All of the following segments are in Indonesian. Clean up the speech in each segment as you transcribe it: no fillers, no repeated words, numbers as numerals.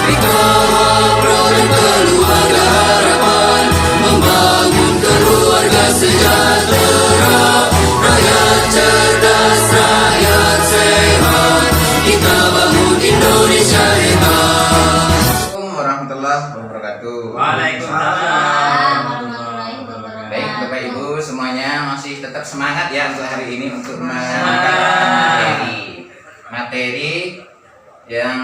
Kawal Pro dan keluarga harapan, membangun keluarga sejahtera, rakyat cerdas, rakyat sehat, kita bangun Indonesia hebat. Assalamualaikum warahmatullahi wabarakatuh. Waalaikumsalam. Baik Bapak Ibu semuanya masih tetap semangat ya untuk hari ini untuk mengangkat materi yang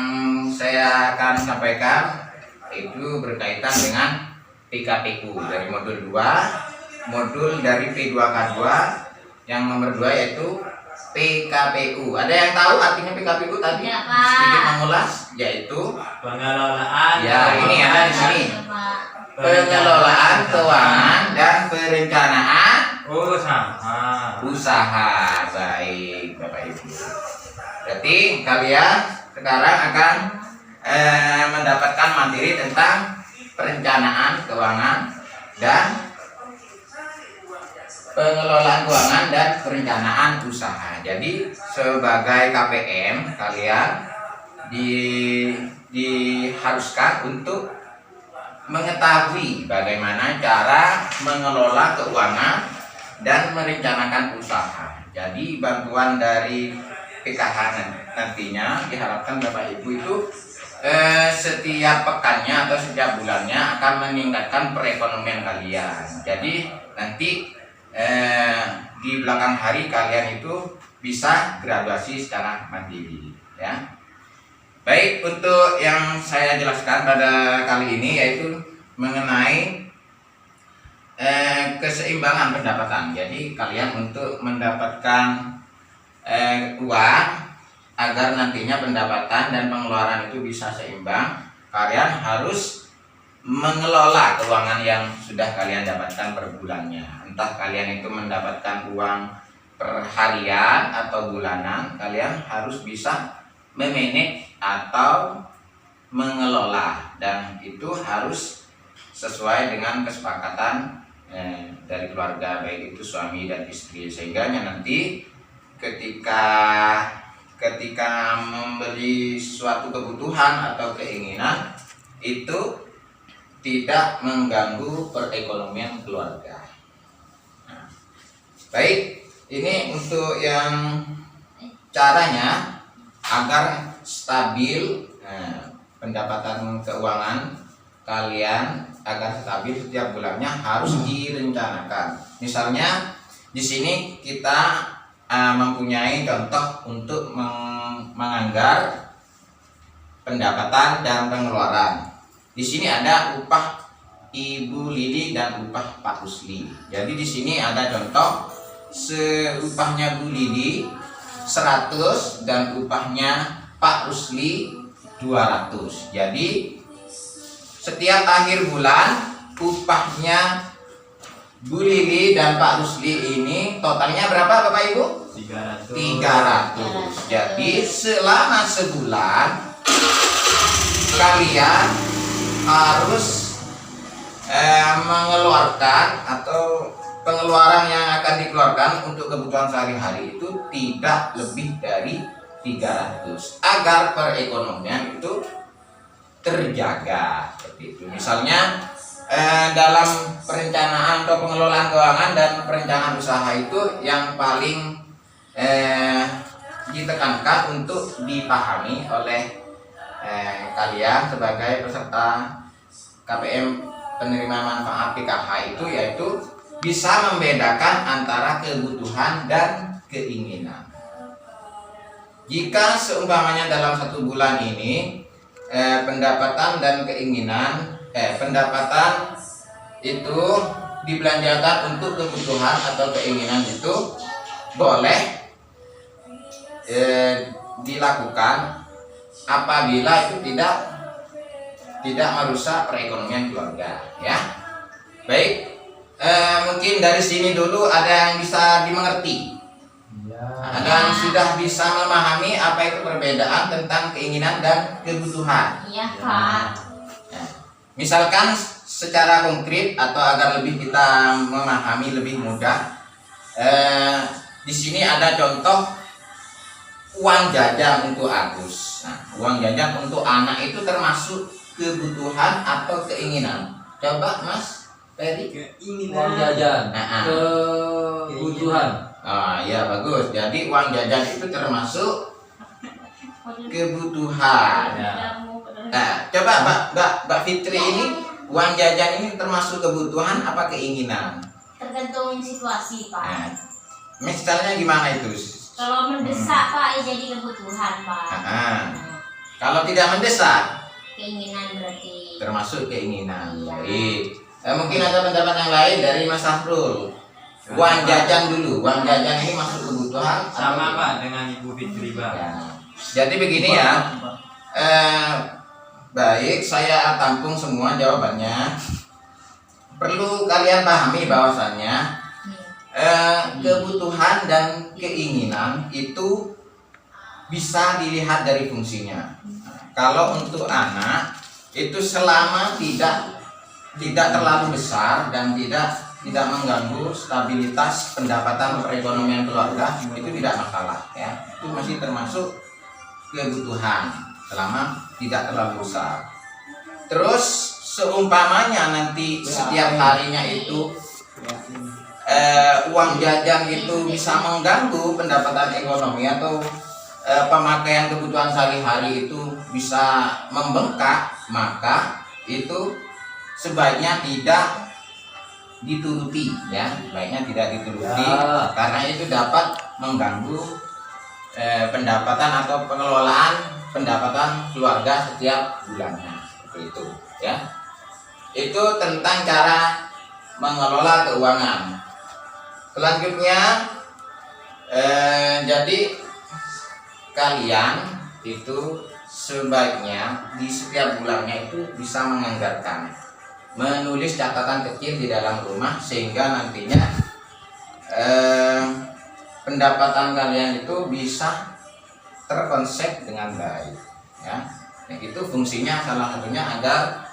saya akan sampaikan itu berkaitan dengan PKPU dari modul 2, modul dari P2K2 yang nomor 2 yaitu PKPU. Ada yang tahu artinya PKPU tadi? Ya, Pak. Sedikit mengulas, yaitu Pengelolaan. ya ini ada di sini. Pengelolaan keuangan dan perencanaan usaha. Baik Bapak Ibu. Berarti kalian sekarang akan mendapatkan materi tentang perencanaan keuangan dan pengelolaan keuangan dan perencanaan usaha. Jadi sebagai KPM kalian diharuskan untuk mengetahui bagaimana cara mengelola keuangan dan merencanakan usaha. Jadi bantuan dari PKH nantinya diharapkan Bapak Ibu itu setiap pekannya atau setiap bulannya akan meningkatkan perekonomian kalian. Jadi nanti di belakang hari kalian itu bisa graduasi secara mandiri ya. Baik, untuk yang saya jelaskan pada kali ini yaitu mengenai keseimbangan pendapatan. Jadi kalian untuk mendapatkan uang agar nantinya pendapatan dan pengeluaran itu bisa seimbang, kalian harus mengelola keuangan yang sudah kalian dapatkan per bulannya. Entah kalian itu mendapatkan uang per harian atau bulanan, kalian harus bisa memanage atau mengelola, dan itu harus sesuai dengan kesepakatan dari keluarga, baik itu suami dan istri, sehingga nanti ketika membeli suatu kebutuhan atau keinginan itu tidak mengganggu perekonomian keluarga. Nah, baik, ini untuk yang caranya agar stabil pendapatan keuangan kalian, agar stabil setiap bulannya harus direncanakan. Misalnya di sini kita mempunyai contoh untuk menganggar pendapatan dan pengeluaran. Di sini ada upah Ibu Lili dan upah Pak Rusli. Jadi di sini ada contoh seupahnya Bu Lili 100 dan upahnya Pak Rusli 200. Jadi setiap akhir bulan upahnya Bu Lili dan Pak Rusli ini totalnya berapa Bapak Ibu? 300. Jadi selama sebulan kalian harus mengeluarkan atau pengeluaran yang akan dikeluarkan untuk kebutuhan sehari-hari itu tidak lebih dari 300 agar perekonomian itu terjaga seperti itu. Misalnya dalam perencanaan atau pengelolaan keuangan dan perencanaan usaha itu yang paling ditekankan untuk dipahami oleh kalian sebagai peserta KPM penerima manfaat PKH itu, yaitu bisa membedakan antara kebutuhan dan keinginan. Jika seumpamanya dalam satu bulan ini pendapatan dan keinginan pendapatan itu dibelanjakan untuk kebutuhan atau keinginan itu boleh dilakukan apabila itu tidak merusak perekonomian keluarga ya. Baik, mungkin dari sini dulu ada yang bisa dimengerti, ada yang sudah bisa memahami apa itu perbedaan tentang keinginan dan kebutuhan. Iya, Pak. Misalkan secara konkret atau agar lebih kita memahami lebih mudah, di sini ada contoh uang jajan untuk Agus. Nah, uang jajan untuk anak itu termasuk kebutuhan atau keinginan? Coba Mas Ferry. Uang jajan, Nah, kebutuhan. ya bagus. Jadi uang jajan itu termasuk kebutuhan. Ya. Nah, coba Mbak Fitri ini uang jajan ini termasuk kebutuhan apa keinginan? Tergantung situasi, Pak. Nah, misalnya gimana itu? Kalau mendesak, Pak, ya jadi kebutuhan, Pak. Kalau tidak mendesak, Keinginan berarti. termasuk keinginan. Iya. Baik. Mungkin ada pendapat yang lain dari Mas Sahrul. Uang jajan dulu. Uang jajan ini masuk kebutuhan Sama atau- Pak dengan Ibu Fitri Pak. Ya. Jadi begini ya. Baik, saya tampung semua jawabannya. Perlu kalian pahami bahwasannya kebutuhan dan keinginan itu bisa dilihat dari fungsinya. Kalau untuk anak itu selama tidak terlalu besar dan tidak mengganggu stabilitas pendapatan perekonomian keluarga, itu tidak masalah ya. Itu masih termasuk kebutuhan selama tidak terlalu besar. Terus seumpamanya nanti setiap harinya itu uang jajan itu bisa mengganggu pendapatan ekonomi atau pemakaian kebutuhan sehari-hari itu bisa membengkak, maka itu sebaiknya tidak dituruti ya, sebaiknya tidak dituruti Ya. karena itu dapat mengganggu pendapatan atau pengelolaan pendapatan keluarga setiap bulannya, seperti itu ya. Itu tentang cara mengelola keuangan. Selanjutnya jadi kalian itu sebaiknya di setiap bulannya itu bisa menganggarkan, menulis catatan kecil di dalam rumah sehingga nantinya pendapatan kalian itu bisa terkonsep dengan baik ya. Nah, itu fungsinya salah satunya agar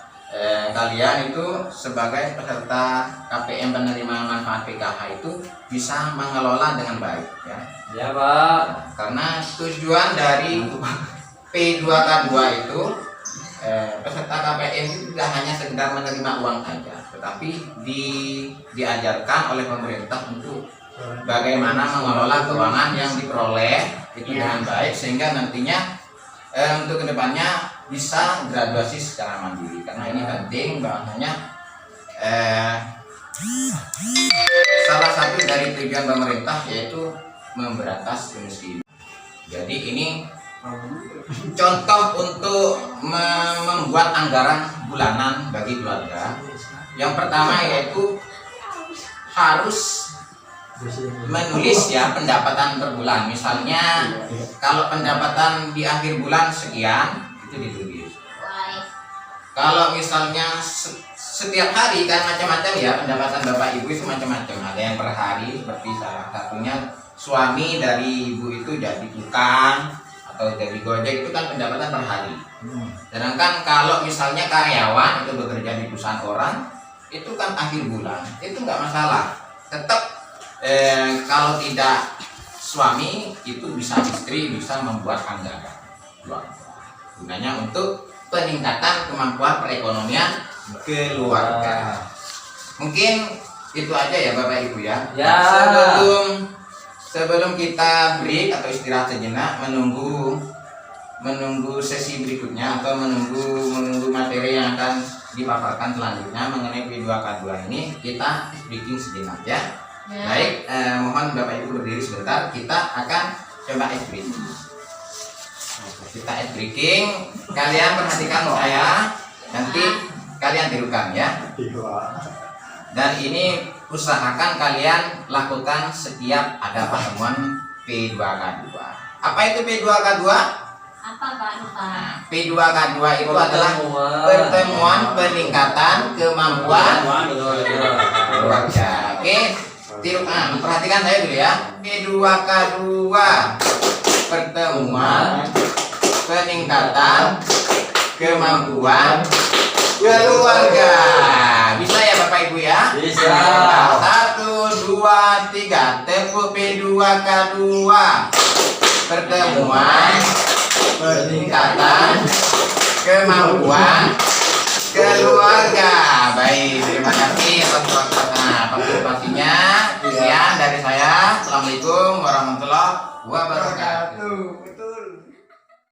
kalian itu sebagai peserta KPM penerima manfaat PKH itu bisa mengelola dengan baik ya. Ya Pak. Karena tujuan dari P2K2 itu peserta KPM itu tidak hanya sekedar menerima uang saja, tetapi diajarkan oleh pemerintah untuk bagaimana mengelola keuangan yang diperoleh itu dengan baik sehingga nantinya untuk kedepannya bisa graduasi secara mandiri. Karena ini penting bahwasanya salah satu dari tujuan pemerintah yaitu memberantas kemiskinan. Jadi ini contoh untuk membuat anggaran bulanan bagi keluarga. Yang pertama yaitu harus menulis ya pendapatan per bulan. Misalnya kalau pendapatan di akhir bulan sekian itu ditulis. Kalau misalnya setiap hari kan macam-macam ya pendapatan bapak ibu itu macam-macam. Ada yang per hari seperti salah satunya suami dari ibu itu jadi tukang atau jadi gojek, itu kan pendapatan per hari. Sedangkan kalau misalnya karyawan itu bekerja di perusahaan orang itu kan akhir bulan itu nggak masalah. Tetap kalau tidak suami itu bisa istri bisa membuat anggaran keluarga. Gunanya untuk peningkatan kemampuan perekonomian keluarga. Mungkin itu aja ya Bapak Ibu ya. Ya. Sebelum kita break atau istirahat sejenak menunggu sesi berikutnya atau menunggu materi yang akan dipaparkan selanjutnya mengenai P2K2 ini, kita breaking sejenak ya. Baik, mohon Bapak Ibu berdiri sebentar. Kita akan coba ice breaking. Kita ice breaking. Kalian perhatikan saya. Nanti kalian tirukan ya. Dan ini usahakan kalian lakukan setiap ada pertemuan P2K2. Apa itu P2K2? Apa Pak? Lupa. Nah, P2K2 itu adalah pertemuan peningkatan kemampuan keluarga. Oke. Perhatikan saya dulu ya. P2K2 pertemuan peningkatan kemampuan keluarga. Bisa ya Bapak Ibu ya? Bisa. 1, 2, 3. Tepuk P2K2. pertemuan peningkatan kemampuan keluarga. Baik, terima kasih atas partisipasinya. Sekian dari saya. Assalamualaikum warahmatullahi wabarakatuh.